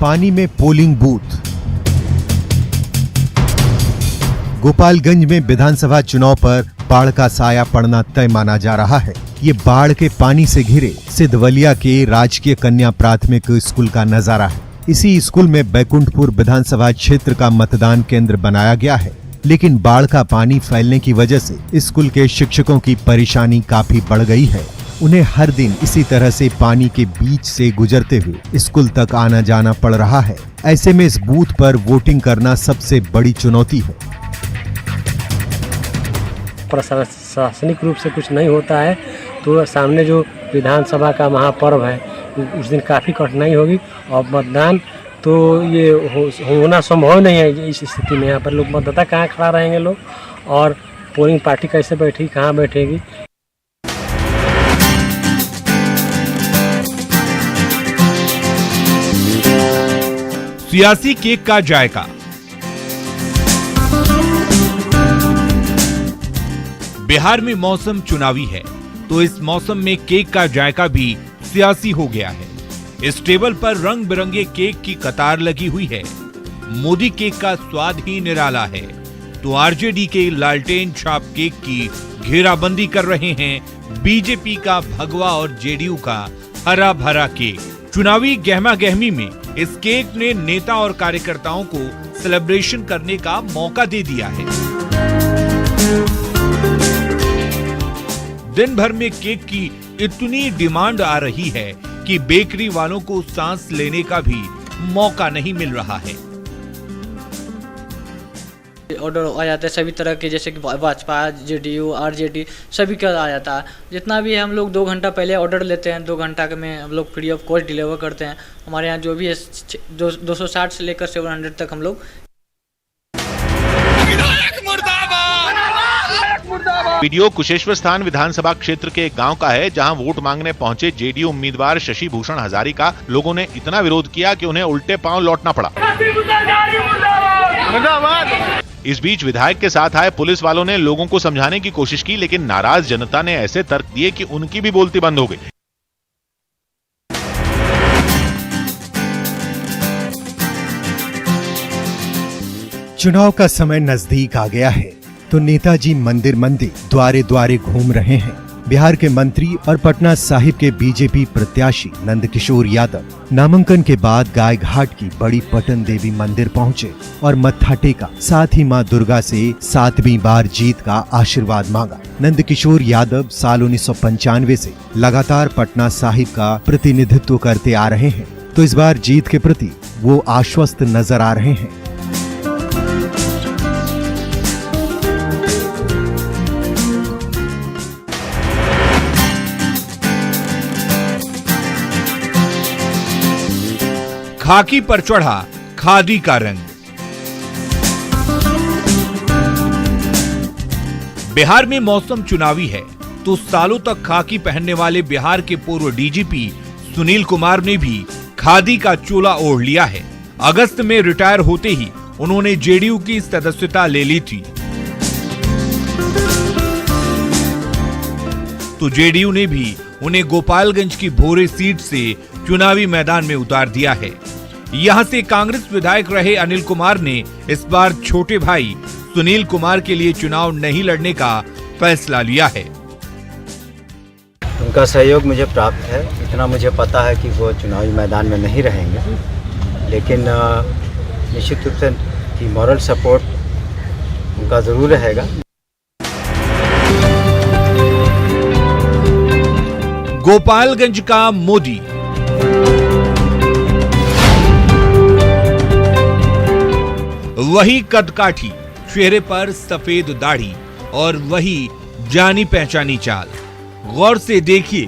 पानी में polling booth. Gopalganj में विधानसभा चुनाव पर बाढ़ का साया पड़ना तय माना जा रहा है। ये बाढ़ के पानी से घिरे सिद्धवलिया के राजकीय कन्या प्राथमिक स्कूल का नजारा है। इसी स्कूल में बैकुंठपुर विधानसभा क्षेत्र का मतदान केंद्र बनाया गया है, लेकिन बाढ़ का पानी फैलने की वजह से स्कूल के शिक्षकों की परेशानी काफी बढ़ गई है। उन्हें हर दिन इसी तरह से पानी के बीच से गुजरते हुए स्कूल तक आना जाना पड़ रहा है। ऐसे में इस बूथ पर वोटिंग करना सबसे बड़ी चुनौती है। प्रशासनिक रूप से कुछ नहीं होता है तो सामने जो विधानसभा का महापर्व है उस दिन काफ़ी कठिनाई होगी और मतदान तो ये होना संभव नहीं है। इस स्थिति में यहाँ पर लोग मतदाता कहाँ खड़ा रहेंगे लोग, और पोलिंग पार्टी कैसे बैठेगी, कहाँ बैठेगी। सियासी केक का जायका। बिहार में मौसम चुनावी है तो इस मौसम में केक का जायका भी सियासी हो गया है। इस टेबल पर रंग बिरंगे केक की कतार लगी हुई है। मोदी केक का स्वाद ही निराला है तो आरजेडी के लालटेन छाप केक की घेराबंदी कर रहे हैं बीजेपी का भगवा और जेडीयू का हरा भरा केक। चुनावी गहमा गहमी में इस केक ने नेता और कार्यकर्ताओं को सेलिब्रेशन करने का मौका दे दिया है। दिन भर में केक की इतनी डिमांड आ रही है कि बेकरी वालों को सांस लेने का भी मौका नहीं मिल रहा है। ऑर्डर आ जाते हैं सभी तरह के, जैसे कि भाजपा, जेडीयू, आरजेडी सभी का आ जाता है। जितना भी है हम लोग 2 घंटा पहले ऑर्डर लेते हैं, 2 घंटा में हम लोग फ्री ऑफ कॉस्ट डिलीवर करते हैं। हमारे यहाँ जो भी है 260 से लेकर 700 तक हम लोग। वीडियो कुशेश्वर स्थान विधानसभा क्षेत्र के एक गांव का है, जहां वोट मांगने पहुंचे जेडीयू उम्मीदवार शशि भूषण हजारी का लोगों ने इतना विरोध किया कि उन्हें उल्टे पांव लौटना पड़ा। इस बीच विधायक के साथ आए पुलिस वालों ने लोगों को समझाने की कोशिश की, लेकिन नाराज जनता ने ऐसे तर्क दिए कि उनकी भी बोलती बंद हो गई। चुनाव का समय नजदीक आ गया है तो नेताजी मंदिर मंदिर द्वारे द्वारे घूम रहे हैं। बिहार के मंत्री और पटना साहिब के बीजेपी प्रत्याशी नंदकिशोर यादव नामांकन के बाद गाय घाट की बड़ी पटन देवी मंदिर पहुंचे और मत्था टेका, साथ ही मां दुर्गा से 7वीं बार जीत का आशीर्वाद मांगा। नंदकिशोर यादव साल 1995 से लगातार पटना साहिब का प्रतिनिधित्व करते आ रहे हैं, तो इस बार जीत के प्रति वो आश्वस्त नजर आ रहे हैं। खाकी पर चढ़ा खादी का रंग। बिहार में मौसम चुनावी है तो सालों तक खाकी पहनने वाले बिहार के पूर्व डीजीपी सुनील कुमार ने भी खादी का चोला ओढ़ लिया है। अगस्त में रिटायर होते ही उन्होंने जेडीयू की सदस्यता ले ली थी, तो जेडीयू ने भी उन्हें गोपालगंज की भोरे सीट से चुनावी मैदान में उतार दिया है। यहां से कांग्रेस विधायक रहे अनिल कुमार ने इस बार छोटे भाई सुनील कुमार के लिए चुनाव नहीं लड़ने का फैसला लिया है। उनका सहयोग मुझे प्राप्त है, इतना मुझे पता है कि वो चुनावी मैदान में नहीं रहेंगे, लेकिन निश्चित रूप से कि मॉरल सपोर्ट उनका जरूर रहेगा। गोपालगंज का मोदी। वही कदकाठी, चेहरे पर सफेद दाढ़ी और वही जानी पहचानी चाल। गौर से देखिए,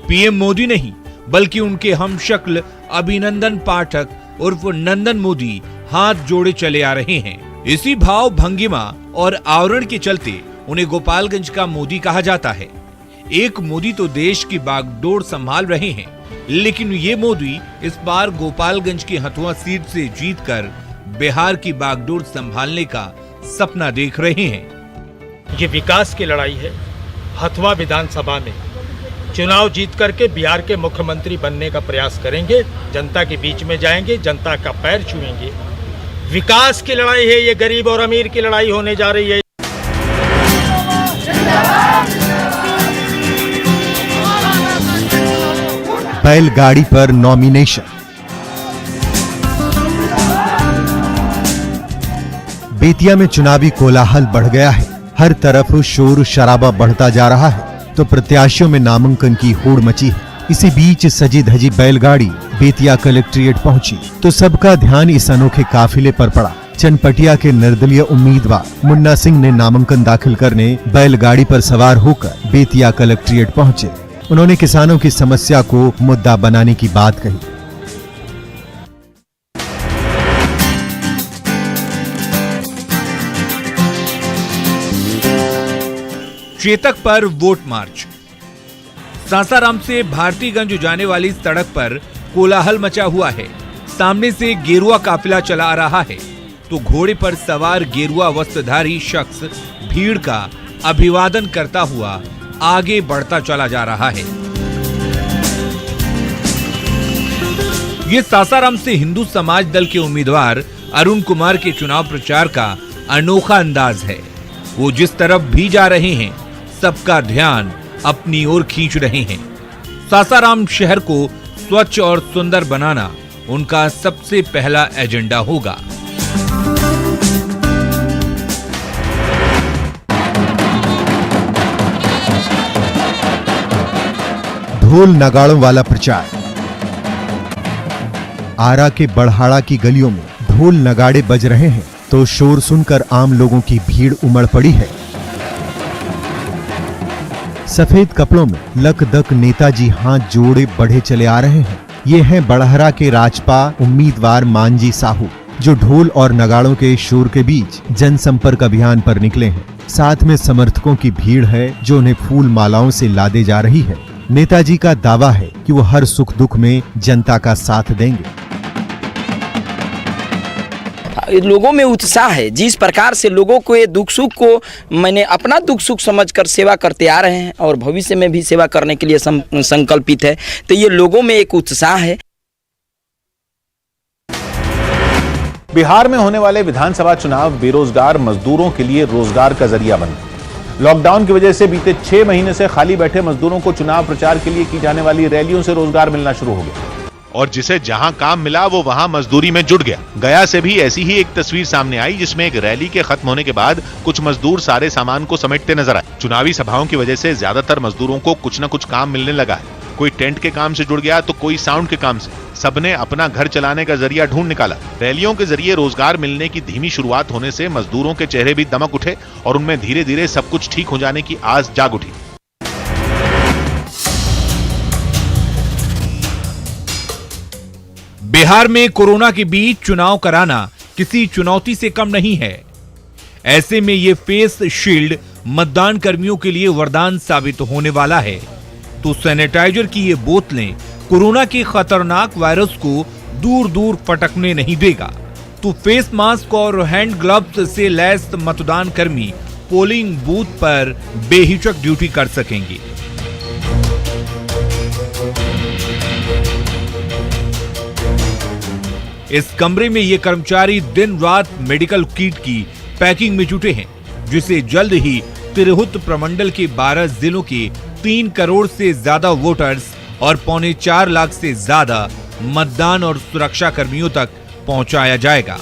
पीएम मोदी नहीं बल्कि उनके हमशक्ल अभिनंदन पाठक उर्फ नंदन मोदी हाथ जोड़े चले आ रहे हैं। इसी भाव भंगिमा और आवरण के चलते उन्हें गोपालगंज का मोदी कहा जाता है। एक मोदी तो देश की बागडोर संभाल रहे हैं, लेकिन ये मोदी इस बार गोपालगंज की हथुआ सीट से जीतकर बिहार की बागडोर संभालने का सपना देख रहे हैं। ये विकास की लड़ाई है। हथुआ विधानसभा में चुनाव जीत करके बिहार के मुख्यमंत्री बनने का प्रयास करेंगे, जनता के बीच में जाएंगे, जनता का पैर छुएंगे। विकास की लड़ाई है ये, गरीब और अमीर की लड़ाई होने जा रही है। बैलगाड़ी पर नॉमिनेशन। बेतिया में चुनावी कोलाहल बढ़ गया है। हर तरफ शोर शराबा बढ़ता जा रहा है तो प्रत्याशियों में नामांकन की होड़ मची है। इसी बीच सजी धजी बैलगाड़ी बेतिया कलेक्ट्रेट पहुंची तो सबका ध्यान इस अनोखे काफिले पर पड़ा। चनपटिया के निर्दलीय उम्मीदवार मुन्ना सिंह ने नामांकन दाखिल करने बैलगाड़ी पर सवार होकर बेतिया कलेक्ट्रेट पहुंचे। उन्होंने किसानों की समस्या को मुद्दा बनाने की बात कही। चेतक पर वोट मार्च। सासाराम से भारतीगंज जाने वाली सड़क पर कोलाहल मचा हुआ है। सामने से गेरुआ काफिला चला आ रहा है तो घोड़े पर सवार गेरुआ वस्त्रधारी शख्स भीड़ का अभिवादन करता हुआ आगे बढ़ता चला जा रहा है। ये सासाराम से हिंदू समाज दल के उम्मीदवार अरुण कुमार के चुनाव प्रचार का अनोखा अंदाज है। वो जिस तरफ भी जा रहे हैं सबका ध्यान अपनी ओर खींच रहे हैं। सासाराम शहर को स्वच्छ और सुंदर बनाना उनका सबसे पहला एजेंडा होगा। ढोल नगाड़ों वाला प्रचार। आरा के बड़हाड़ा की गलियों में ढोल नगाड़े बज रहे हैं तो शोर सुनकर आम लोगों की भीड़ उमड़ पड़ी है। सफेद कपड़ों में लकदक नेताजी हाथ जोड़े बढ़े चले आ रहे हैं। ये हैं बड़हरा के राजपा उम्मीदवार मांझी साहू, जो ढोल और नगाड़ों के शोर के बीच जनसंपर्क अभियान पर निकले हैं। साथ में समर्थकों की भीड़ है जो उन्हें फूल मालाओं से लादे जा रही है। नेताजी का दावा है कि वो हर सुख दुख में जनता का साथ देंगे। लोगों में उत्साह है। जिस प्रकार से लोगों को ये दुख सुख को मैंने अपना दुख सुख समझकर सेवा करते आ रहे हैं और भविष्य में भी सेवा करने के लिए संकल्पित है, तो ये लोगों में एक उत्साह है। बिहार में होने वाले विधानसभा चुनाव बेरोजगार मजदूरों के लिए रोजगार का जरिया बन गए। लॉकडाउन की वजह से बीते 6 महीने से खाली बैठे मजदूरों को चुनाव प्रचार के लिए की जाने वाली रैलियों से रोजगार मिलना शुरू हो गया और जिसे जहां काम मिला वो वहां मजदूरी में जुट गया। गया से भी ऐसी ही एक तस्वीर सामने आई जिसमें एक रैली के खत्म होने के बाद कुछ मजदूर सारे सामान को समेटते नजर आए। चुनावी सभाओं की वजह से ज्यादातर मजदूरों को कुछ न कुछ काम मिलने लगा है। कोई टेंट के काम से जुड़ गया तो कोई साउंड के काम से। सबने अपना घर चलाने का जरिया ढूंढ निकाला। रैलियों के जरिए रोजगार मिलने की धीमी शुरुआत होने से मजदूरों के चेहरे भी दमक उठे और उनमें धीरे धीरे सब कुछ ठीक हो जाने की आस जाग उठी। बिहार में कोरोना के बीच चुनाव कराना किसी चुनौती से कम नहीं है। ऐसे में ये फेस शील्ड मतदान कर्मियों के लिए वरदान साबित होने वाला है। तो सैनिटाइजर की ये बोतलें कोरोना के खतरनाक वायरस को दूर दूर फटकने नहीं देगा। तो फेस मास्क और हैंड ग्लव्स से लैस मतदान कर्मी पोलिंग बूथ पर बेहिचक ड्यूटी कर सकेंगे। इस कमरे में ये कर्मचारी दिन रात मेडिकल किट की पैकिंग में जुटे हैं, जिसे जल्द ही तिरहुत प्रमंडल के 12 जिलों के 3 करोड़ से ज्यादा वोटर्स और 4.25 लाख से ज्यादा मतदान और सुरक्षा कर्मियों तक पहुंचाया जाएगा।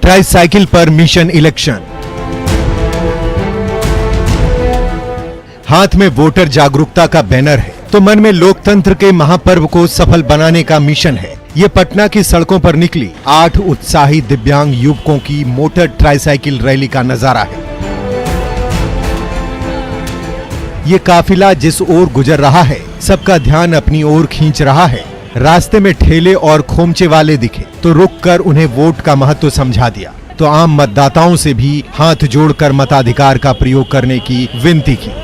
ट्राईसाइकिल पर मिशन इलेक्शन। हाथ में वोटर जागरूकता का बैनर है तो मन में लोकतंत्र के महापर्व को सफल बनाने का मिशन है। ये पटना की सड़कों पर निकली 8 उत्साही दिव्यांग युवकों की मोटर ट्राईसाइकिल रैली का नजारा है। ये काफिला जिस ओर गुजर रहा है सबका ध्यान अपनी ओर खींच रहा है। रास्ते में ठेले और खोमचे वाले दिखे तो रुककर उन्हें वोट का महत्व समझा दिया तो आम मतदाताओं से भी हाथ जोड़कर मताधिकार का प्रयोग करने की विनती की।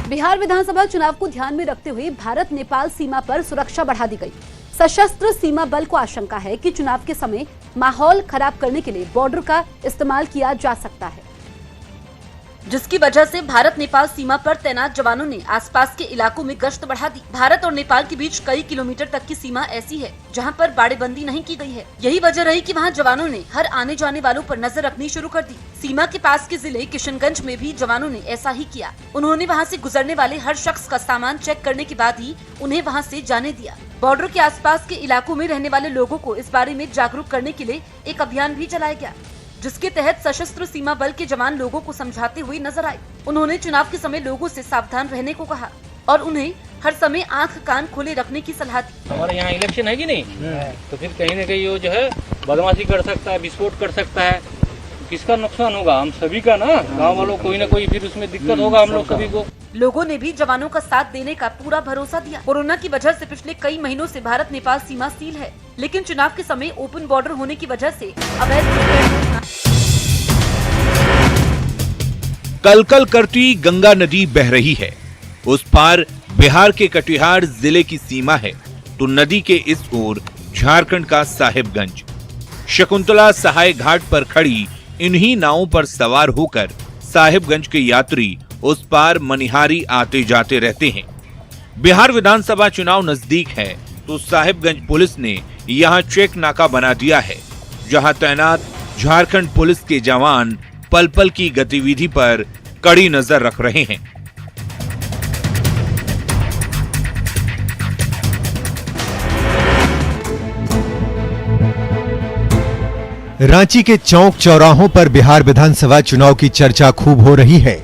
बिहार विधानसभा चुनाव को ध्यान में रखते हुए भारत नेपाल सीमा पर सुरक्षा बढ़ा दी गई। सशस्त्र सीमा बल को आशंका है कि चुनाव के समय माहौल खराब करने के लिए बॉर्डर का इस्तेमाल किया जा सकता है, जिसकी वजह से भारत नेपाल सीमा पर तैनात जवानों ने आसपास के इलाकों में गश्त बढ़ा दी। भारत और नेपाल के बीच कई किलोमीटर तक की सीमा ऐसी है जहां पर बाड़ेबंदी नहीं की गई है। यही वजह रही कि वहां जवानों ने हर आने जाने वालों पर नजर रखनी शुरू कर दी। सीमा के पास के जिले किशनगंज में भी जवानों ने ऐसा ही किया। उन्होंने वहाँ से गुजरने वाले हर शख्स का सामान चेक करने के बाद ही उन्हें वहाँ से जाने दिया। बॉर्डर के आसपास के इलाकों में रहने वाले लोगों को इस बारे में जागरूक करने के लिए एक अभियान भी चलाया गया, जिसके तहत सशस्त्र सीमा बल के जवान लोगों को समझाते हुए नजर आए। उन्होंने चुनाव के समय लोगों से सावधान रहने को कहा और उन्हें हर समय आंख कान खोले रखने की सलाह दी। हमारे यहाँ इलेक्शन है कि नहीं, तो फिर कहीं न कहीं वो जो है बदमाशी कर सकता है, विस्फोट कर सकता है। किसका नुकसान होगा? हम सभी का ना, गाँव वालों कोई ना कोई फिर उसमें दिक्कत होगा हम लोग सभी को। लोगों ने भी जवानों का साथ देने का पूरा भरोसा दिया। कोरोना की वजह से पिछले कई महीनों से भारत नेपाल सीमा सील है, लेकिन चुनाव के समय ओपन बॉर्डर होने की वजह से अवैध कलकल करती गंगा नदी बह रही है। उस पार बिहार के कटिहार जिले की सीमा है तो नदी के इस ओर झारखंड का साहिबगंज। शकुंतला सहाय घाट पर खड़ी इन्हीं नावों पर सवार होकर साहिबगंज के यात्री उस पार मनिहारी आते जाते रहते हैं। बिहार विधानसभा चुनाव नजदीक है तो साहिबगंज पुलिस ने यहां चेक नाका बना दिया है, जहां तैनात झारखंड पुलिस के जवान पल पल की गतिविधि पर कड़ी नजर रख रहे हैं। रांची के चौक चौराहों पर बिहार विधानसभा चुनाव की चर्चा खूब हो रही है।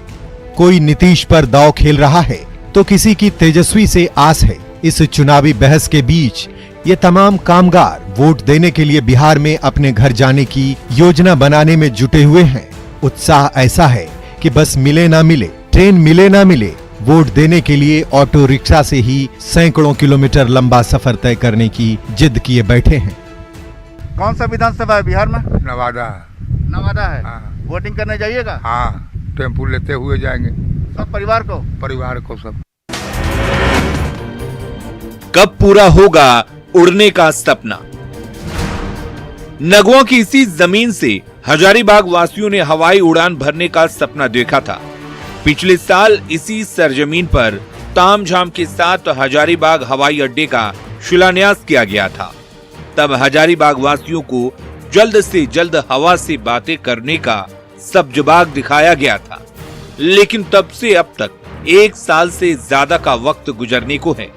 कोई नीतीश पर दांव खेल रहा है तो किसी की तेजस्वी से आस है। इस चुनावी बहस के बीच ये तमाम कामगार वोट देने के लिए बिहार में अपने घर जाने की योजना बनाने में जुटे हुए हैं। उत्साह ऐसा है कि बस मिले ना मिले, ट्रेन मिले ना मिले, वोट देने के लिए ऑटो रिक्शा से ही सैकड़ों किलोमीटर लंबा सफर तय करने की जिद किए बैठे हैं। कौन सा विधानसभा है बिहार में? नवादा। नवादा है। हाँ। वोटिंग करने जाइएगा? हाँ, टेम्पू लेते हुए जाएंगे। सब परिवार को? परिवार को सब। कब पूरा होगा उड़ने का सपना? नगुआ की इसी जमीन से हजारीबाग वासियों ने हवाई उड़ान भरने का सपना देखा था। पिछले साल इसी सरजमीन पर तामझाम के साथ हजारीबाग हवाई अड्डे का शिलान्यास किया गया था। तब हजारीबाग वासियों को जल्द से जल्द हवा से बातें करने का सब्जबाग दिखाया गया था, लेकिन तब से अब तक 1 साल से ज्यादा का वक्त गुजरने को है।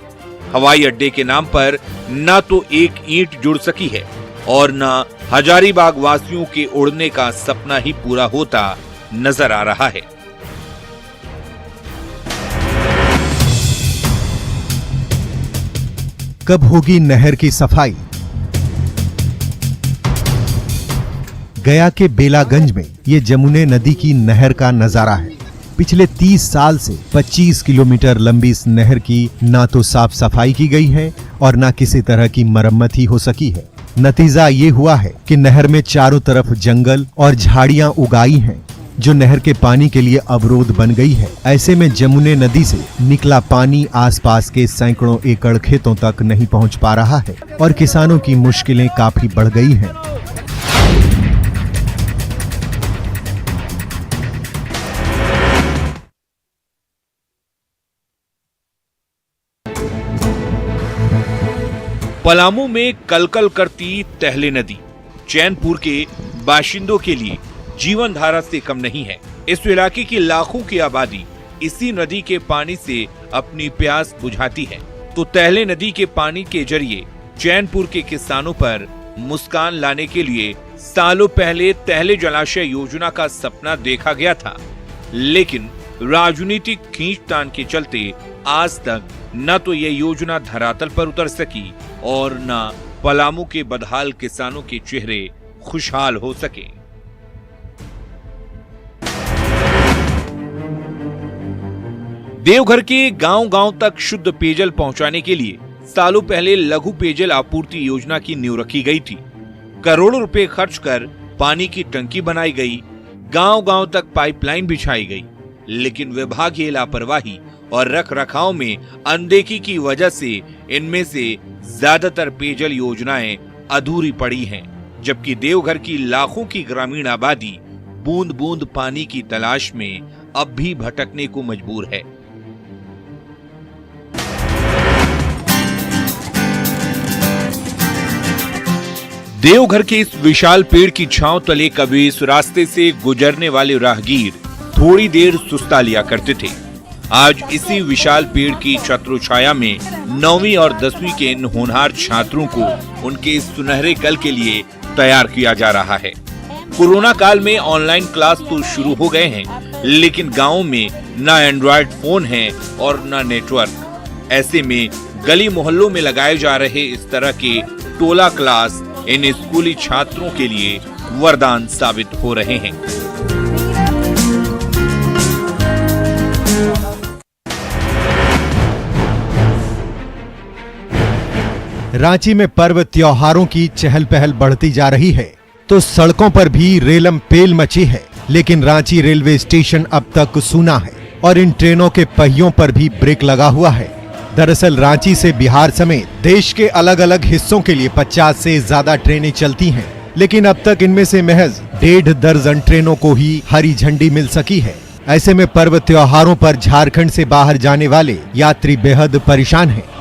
हवाई अड्डे के नाम पर न तो एक ईंट जुड़ सकी है और न हजारीबाग वासियों के उड़ने का सपना ही पूरा होता नजर आ रहा है। कब होगी नहर की सफाई? गया के बेलागंज में ये जमुने नदी की नहर का नजारा है। पिछले 30 साल से 25 किलोमीटर लंबी इस नहर की ना तो साफ सफाई की गई है और ना किसी तरह की मरम्मत ही हो सकी है। नतीजा ये हुआ है कि नहर में चारों तरफ जंगल और झाड़ियां उगाई हैं, जो नहर के पानी के लिए अवरोध बन गई है। ऐसे में जमुने नदी से निकला पानी आसपास के सैकड़ों एकड़ खेतों तक नहीं पहुंच पा रहा है और किसानों की मुश्किलें काफी बढ़ गई हैं। पलामू में कलकल करती टहले नदी चैनपुर के बाशिंदों के लिए जीवन धारा से कम नहीं है। इस इलाके की लाखों की आबादी इसी नदी के पानी से अपनी प्यास बुझाती है, तो टहले नदी के पानी के जरिए चैनपुर के किसानों पर मुस्कान लाने के लिए सालों पहले टहले जलाशय योजना का सपना देखा गया था, लेकिन राजनीतिक खींचतान के चलते आज तक न तो ये योजना धरातल पर उतर सकी और न पलामू के बदहाल किसानों के चेहरे खुशहाल हो सके। देवघर के गांव-गांव तक शुद्ध पेयजल पहुंचाने के लिए सालों पहले लघु पेयजल आपूर्ति योजना की नींव रखी गई थी। करोड़ों रुपए खर्च कर पानी की टंकी बनाई गई, गांव-गांव तक पाइपलाइन बिछाई गई, लेकिन विभागीय लापरवाही और रखरखाव में अनदेखी की वजह से इनमें से ज्यादातर पेयजल योजनाएं अधूरी पड़ी हैं, जबकि देवघर की लाखों की ग्रामीण आबादी बूंद बूंद पानी की तलाश में अब भी भटकने को मजबूर है। देवघर के इस विशाल पेड़ की छांव तले कभी इस रास्ते से गुजरने वाले राहगीर थोड़ी देर सुस्ता लिया करते थे। आज इसी विशाल पेड़ की छत्रछाया में 9वीं और 10वीं के इन होनहार छात्रों को उनके इस सुनहरे कल के लिए तैयार किया जा रहा है। कोरोना काल में ऑनलाइन क्लास तो शुरू हो गए हैं, लेकिन गाँव में न एंड्रॉयड फोन है और न नेटवर्क। ऐसे में गली मोहल्लों में लगाए जा रहे इस तरह के टोला क्लास इन स्कूली छात्रों के लिए वरदान साबित हो रहे हैं। रांची में पर्व त्योहारों की चहल पहल बढ़ती जा रही है तो सड़कों पर भी रेलम पेल मची है, लेकिन रांची रेलवे स्टेशन अब तक सूना है और इन ट्रेनों के पहियों पर भी ब्रेक लगा हुआ है। दरअसल रांची से बिहार समेत देश के अलग अलग हिस्सों के लिए 50 से ज्यादा ट्रेनें चलती हैं, लेकिन अब तक इनमें से महज 1.5 दर्जन ट्रेनों को ही हरी झंडी मिल सकी है। ऐसे में पर्व त्योहारों पर झारखंड से बाहर जाने वाले यात्री बेहद परेशान हैं।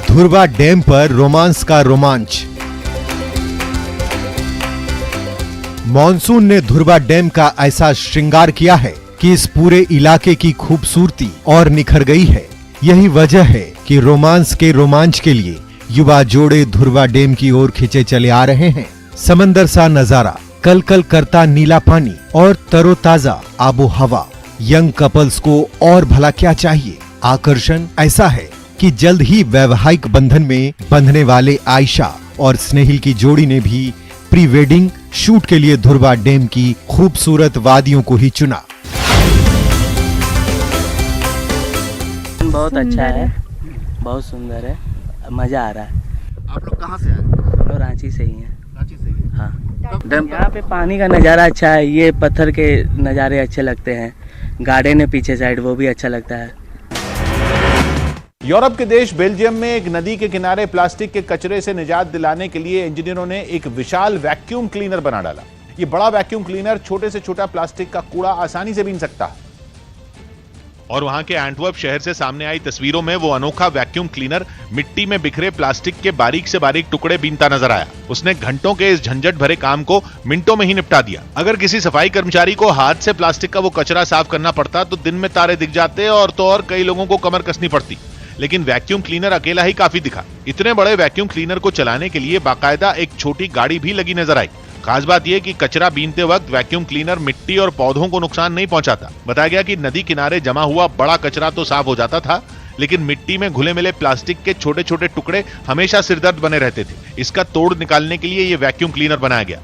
धुरवा डैम पर रोमांस का रोमांच। मॉनसून ने धुरवा डैम का ऐसा श्रृंगार किया है कि इस पूरे इलाके की खूबसूरती और निखर गई है। यही वजह है कि रोमांस के रोमांच के लिए युवा जोड़े धुरवा डैम की ओर खिंचे चले आ रहे हैं। समंदर सा नजारा, कल कल करता नीला पानी और तरोताजा आबो हवा, यंग कपल्स को और भला क्या चाहिए। आकर्षण ऐसा है कि जल्द ही वैवाहिक बंधन में बंधने वाले आयशा और स्नेहिल की जोड़ी ने भी प्री वेडिंग शूट के लिए धुरवा डैम की खूबसूरत वादियों को ही चुना। बहुत अच्छा है, बहुत सुंदर है, मजा आ रहा है। आप लोग कहाँ से आए? हम लोग रांची से ही हैं। रांची से ही? हाँ। डैम यहाँ पे पानी का नज़ारा अच्छा है, ये पत्थर के नज़ारे अच्छे लगते हैं, गार्डन है पीछे साइड वो भी अच्छा लगता है। यूरोप के देश बेल्जियम में एक नदी के किनारे प्लास्टिक के कचरे से निजात दिलाने के लिए इंजीनियरों ने एक विशाल वैक्यूम क्लीनर बना डाला। ये बड़ा वैक्यूम क्लीनर छोटे से छोटा प्लास्टिक का कूड़ा आसानी से बीन सकता है। और वहां के एंटवर्प शहर से सामने आई तस्वीरों में वो अनोखा वैक्यूम क्लीनर मिट्टी में बिखरे प्लास्टिक के बारीक से बारीक टुकड़े बीनता नजर आया। उसने घंटों के इस झंझट भरे काम को मिनटों में ही निपटा दिया। अगर किसी सफाई कर्मचारी को हाथ से प्लास्टिक का वो कचरा साफ करना पड़ता तो दिन में तारे दिख जाते और तो और कई लोगों को कमर कसनी पड़ती, लेकिन वैक्यूम क्लीनर अकेला ही काफी दिखा। इतने बड़े वैक्यूम क्लीनर को चलाने के लिए बाकायदा एक छोटी गाड़ी भी लगी नजर आई। खास बात यह कि कचरा बीनते वक्त वैक्यूम क्लीनर मिट्टी और पौधों को नुकसान नहीं पहुंचाता। बताया गया कि नदी किनारे जमा हुआ बड़ा कचरा तो साफ हो जाता था, लेकिन मिट्टी में घुले मिले प्लास्टिक के छोटे छोटे टुकड़े हमेशा सिरदर्द बने रहते थे। इसका तोड़ निकालने के लिए ये वैक्यूम क्लीनर बनाया गया।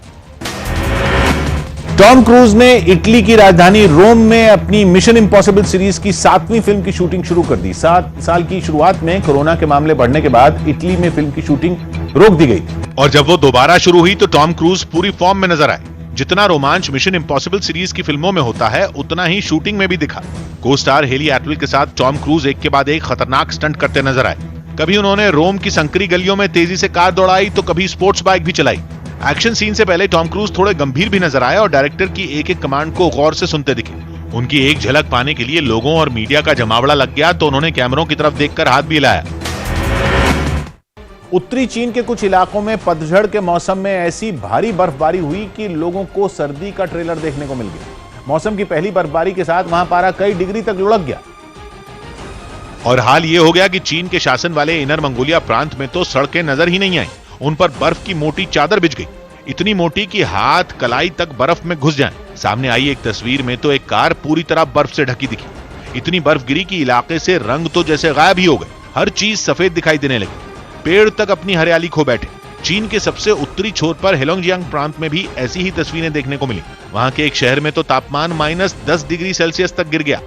टॉम क्रूज ने इटली की राजधानी रोम में अपनी मिशन इम्पॉसिबल सीरीज की 7वीं फिल्म की शूटिंग शुरू कर दी। 7 साल की शुरुआत में कोरोना के मामले बढ़ने के बाद इटली में फिल्म की शूटिंग रोक दी गई और जब वो दोबारा शुरू हुई तो टॉम क्रूज पूरी फॉर्म में नजर आए। जितना रोमांच मिशन इम्पॉसिबल सीरीज की फिल्मों में होता है उतना ही शूटिंग में भी दिखा। को स्टार हेली एटविल के साथ टॉम क्रूज एक के बाद एक खतरनाक स्टंट करते नजर आए। कभी उन्होंने रोम की संकरी गलियों में तेजी से कार दौड़ाई तो कभी स्पोर्ट्स बाइक भी चलाई। एक्शन सीन से पहले टॉम क्रूज थोड़े गंभीर भी नजर आए और डायरेक्टर की एक एक कमांड को गौर से सुनते दिखे। उनकी एक झलक पाने के लिए लोगों और मीडिया का जमावड़ा लग गया तो उन्होंने कैमरों की तरफ देखकर हाथ भी हिलाया। उत्तरी चीन के कुछ इलाकों में पतझड़ के मौसम में ऐसी भारी बर्फबारी हुई कि लोगों को सर्दी का ट्रेलर देखने को मिल गया। मौसम की पहली बर्फबारी के साथ वहां पारा कई डिग्री तक लुढ़क गया। और हाल ये हो गया कि चीन के शासन वाले इनर मंगोलिया प्रांत में तो सड़कें नजर ही नहीं आई। उन पर बर्फ की मोटी चादर बिछ गई, इतनी मोटी कि हाथ कलाई तक बर्फ में घुस जाएं। सामने आई एक तस्वीर में तो एक कार पूरी तरह बर्फ से ढकी दिखी। इतनी बर्फ गिरी कि इलाके से रंग तो जैसे गायब ही हो गए। हर चीज सफेद दिखाई देने लगी, पेड़ तक अपनी हरियाली खो बैठे। चीन के सबसे उत्तरी छोर पर हेलोंगजियांग प्रांत में भी ऐसी ही तस्वीरें देखने को मिली। वहां के एक शहर में तो तापमान -10 डिग्री सेल्सियस तक गिर गया।